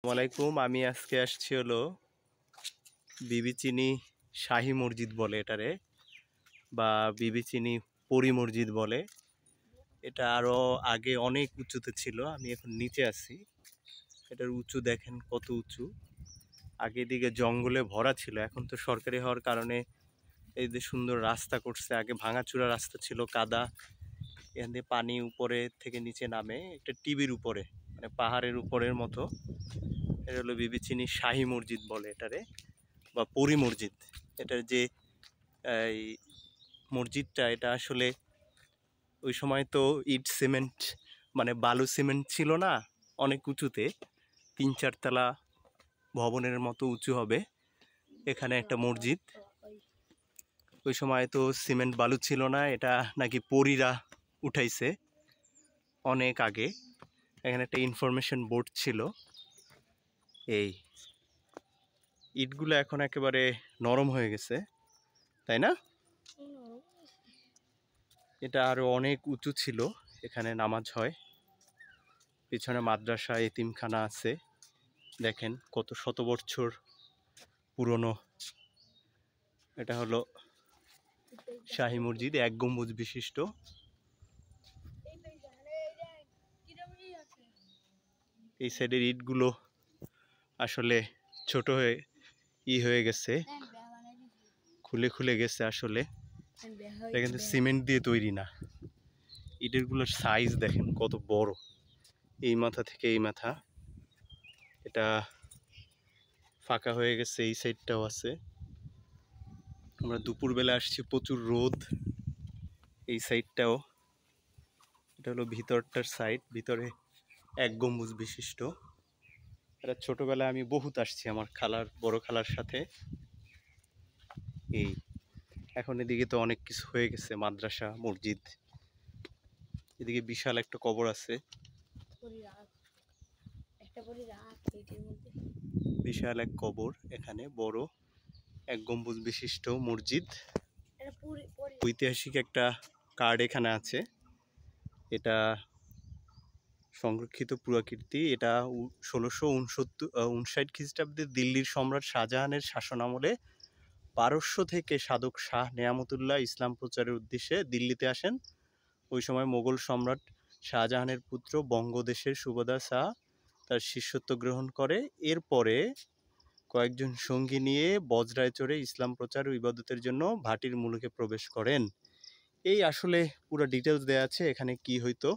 আসসালামাইকুম। আমি আজকে আসছি হলো বিবি চিনি শাহী মসজিদ বলে এটারে, বা বিবি চিনি পরি মসজিদ বলে। এটা আরো আগে অনেক উঁচুতে ছিল, আমি এখন নিচে আছি। এটার উঁচু দেখেন কত উঁচু। আগে দিকে জঙ্গলে ভরা ছিল, এখন তো সরকারি হওয়ার কারণে এই যে সুন্দর রাস্তা করছে। আগে ভাঙাচুরা রাস্তা ছিল, কাদা, এখান দিয়ে পানি উপরে থেকে নিচে নামে। একটা টিভির উপরে, মানে পাহাড়ের উপরের মতো। এটা হলো বিবি চিনি শাহী মসজিদ বলে এটারে, বা পরি মসজিদ। এটার যে এই মসজিদটা, এটা আসলে ওই সময় তো ইট সিমেন্ট, মানে বালু সিমেন্ট ছিল না, অনেক উঁচুতে 3-4 তলা ভবনের মতো উঁচু হবে এখানে একটা মসজিদ। ওই সময় তো সিমেন্ট বালু ছিল না, এটা নাকি পরীরা উঠাইছে অনেক আগে। এখানে একটা ইনফরমেশন বোর্ড ছিল। এই ইটগুলো এখন একেবারে নরম হয়ে গেছে, তাই না? এটা আরো অনেক উঁচু ছিল, এখানে নামাজ হয়। পিছনে মাদ্রাসা, এতিমখানা আছে। দেখেন কত শত বছর পুরনো। এটা হলো শাহী মসজিদ, 1 গম্বুজ বিশিষ্ট। এই সাইডের ইটগুলো আসলে ছোট হয়ে হয়ে গেছে, খুলে খুলে গেছে। আসলে এটা কিন্তু সিমেন্ট দিয়ে তৈরি না। ইটের গুলোর সাইজ দেখেন কত বড়, এই মাথা থেকে এই মাথা। এটা ফাঁকা হয়ে গেছে, এই সাইডটাও আছে। আমরা দুপুরবেলা আসছি, প্রচুর রোদ। এই সাইডটাও, এটা হলো ভিতরটার সাইড, ভিতরে 1 গম্বুজ বিশিষ্ট। এটা ছোটবেলায় আমি বহুত আসছি আমার বড় খালার সাথে। এই এখন এদিকে তো অনেক কিছু হয়ে গেছে, মাদ্রাসা, মসজিদ। এদিকে বিশাল একটা কবর আছে, বিশাল এক কবর। এখানে বড় 1 গম্বুজ বিশিষ্ট মসজিদ। ঐতিহাসিক একটা কার্ড এখানে আছে। এটা সংরক্ষিত পুরাকীর্তি। এটা 1659 খ্রিস্টাব্দে দিল্লির সম্রাট শাহজাহানের শাসন আমলে পারস্য থেকে সাধক শাহ নেয়ামতুল্লাহ ইসলাম প্রচারের উদ্দেশ্যে দিল্লিতে আসেন। ওই সময় মোগল সম্রাট শাহজাহানের পুত্র বঙ্গদেশের সুবাদার শাহ তার শিষ্যত্ব গ্রহণ করে। এরপরে কয়েকজন সঙ্গী নিয়ে বজরায় চড়ে ইসলাম প্রচার ও ইবাদতের জন্য ভাটির মুলুকে প্রবেশ করেন। এই আসলে পুরো ডিটেলস দেওয়া আছে এখানে কি হইতো।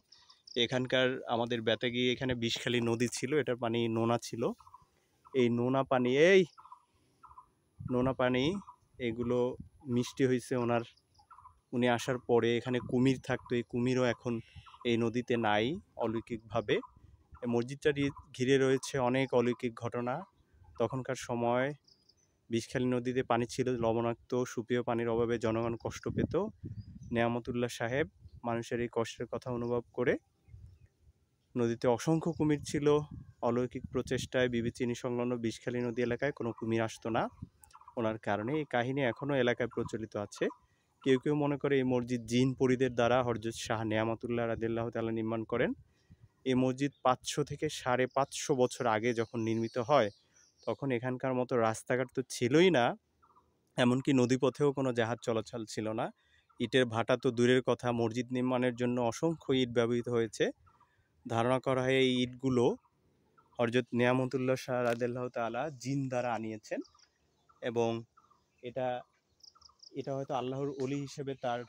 এখানকার আমাদের বেতাগী এখানে বিষখালী নদী ছিল, এটার পানি নোনা ছিল। এই নোনা পানি এগুলো মিষ্টি হয়েছে উনি আসার পরে। এখানে কুমির থাকতো, এই কুমিরও এখন এই নদীতে নাই অলৌকিকভাবে। এই মসজিদটা ঘিরে রয়েছে অনেক অলৌকিক ঘটনা। তখনকার সময় বিষখালী নদীতে পানি ছিল লবণাক্ত, সুপেয় পানির অভাবে জনগণ কষ্ট পেত। নেয়ামতুল্লাহ সাহেব মানুষের এই কষ্টের কথা অনুভব করে, নদীতে অসংখ্য কুমির ছিল। অলৌকিক প্রচেষ্টায় বিবি চিনি সংলগ্ন বিষখালী নদী এলাকায় কোনো কুমির আসতো না। ওনার কারণে এই কাহিনী এখনও এলাকায় প্রচলিত আছে। কেউ কেউ মনে করে এই মসজিদ জিন পরিদের দ্বারা হযরত শাহ নেয়ামতুল্লাহ রাদিয়াল্লাহু তাআলা নির্মাণ করেন। এই মসজিদ 500 থেকে 550 বছর আগে যখন নির্মিত হয়, তখন এখানকার মতো রাস্তাঘাট তো ছিলই না, এমনকি নদীপথেও কোনো জাহাজ চলাচল ছিল না। ইটের ভাটা তো দূরের কথা, মসজিদ নির্মাণের জন্য অসংখ্য ইট ব্যবহৃত হয়েছে। ধারণা করা হয় এই ইটগুলো হযরত নেয়ামতুল্লাহ শাহ রাদিয়াল্লাহু তাআলা জিন দ্বারা আনিয়েছেন, এবং এটা হয়তো আল্লাহর ওলি হিসেবে তার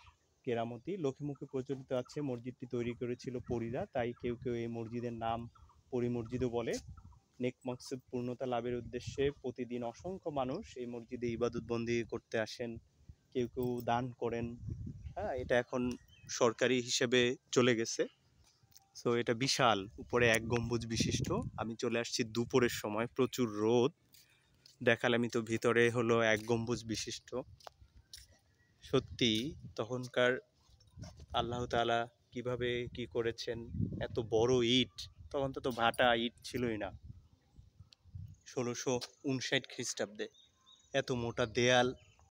কেরামতি। লোকমুখে প্রচলিত আছে মসজিদটি তৈরি করেছিল পরীরা, তাই কেউ কেউ এই মসজিদের নাম পরি মসজিদও বলে। নেক মাকসুদ পূর্ণতা লাভের উদ্দেশ্যে প্রতিদিন অসংখ্য মানুষ এই মসজিদে ইবাদত বন্দি করতে আসেন, কেউ কেউ দান করেন। হ্যাঁ, এটা এখন সরকারি হিসেবে চলে গেছে। সো এটা বিশাল, উপরে 1 গম্বুজ বিশিষ্ট। আমি চলে আসছি দুপুরের সময়, প্রচুর রোদ। দেখালামই তো, ভিতরে হলো 1 গম্বুজ বিশিষ্ট। সত্যি তখনকার আল্লাহ তাআলা কিভাবে কি করেছেন। এত বড় ইট, তখন তো ভাটা ইট ছিলই না। 1659 খ্রিস্টাব্দে এত মোটা দেয়াল,